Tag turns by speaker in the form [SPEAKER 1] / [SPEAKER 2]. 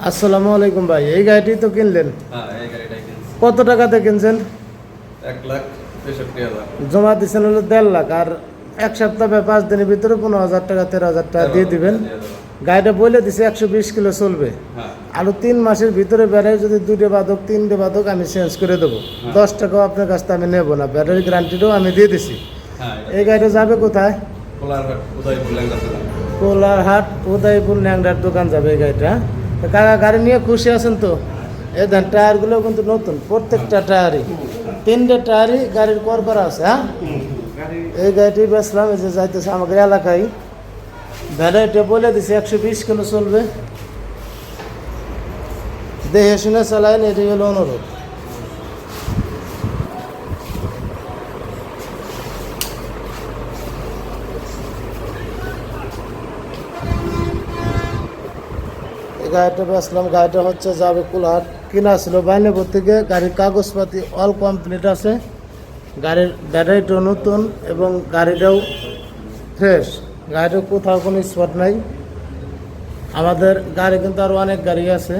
[SPEAKER 1] আসসালামু আলাইকুম ভাই, এই গাড়িটি তো কিনলেন,
[SPEAKER 2] হ্যাঁ, এই গাড়িটাই কিনছি।
[SPEAKER 1] কত টাকাতে কিনছেন?
[SPEAKER 2] 1,63,000।
[SPEAKER 1] জমা দিচ্ছেন হলো 1.5 লাখ, আর এক সপ্তাহ বা 5 দিনের ভিতরে 15,000 টাকা 13,000 টাকা দিয়ে দিবেন। গাড়িটা বলে দিছে 120 কিলো চলবে,
[SPEAKER 2] হ্যাঁ,
[SPEAKER 1] আরো 3 মাসের ভিতরে ব্যাটারি যদি 2টে বাদক 3টে বাদক আমি চেঞ্জ করে দেবো। 10 টাকাও আপনার কাছ থেকে আমি নেবো না, ব্যাটারি গ্যারান্টিটাও আমি দিয়ে দিছি।
[SPEAKER 2] হ্যাঁ,
[SPEAKER 1] এই গাড়িটা যাবে কোথায়?
[SPEAKER 2] কোলারহাট উদয়পুর ল্যাংড়া।
[SPEAKER 1] কোলারহাট উদয়পুর ন্যাংরার দোকান যাবে এই গাড়িটা। তো কাকা গাড়ি নিয়ে খুশি আছেন তো? এই দেন টায়ারগুলো কিন্তু নতুন, প্রত্যেকটা টায়ারই 3টে টায়ারই গাড়ির করা আছে। হ্যাঁ, এই গাড়িটি বেচলাম, এই যে যাইতেছে আমাদের এলাকায়। ভ্যারাইটি বলে দিছে 120 কিলো চলবে, দেখে শুনে চালাইন, এটাই হলো অনুরোধ। এই গাড়িটা বেচলাম, গাড়িটা হচ্ছে যাবে কোলাহাট। কিনা ছিল বাইনেপুর থেকে, গাড়ির কাগজপাতি অল কমপ্লিট আছে, গাড়ির ব্যাটারিটাও নতুন এবং গাড়িটাও ফ্রেশ, গাড়িটাও কোথাও কোনো স্পট নাই। আমাদের গাড়ি কিন্তু আরও অনেক গাড়ি আছে।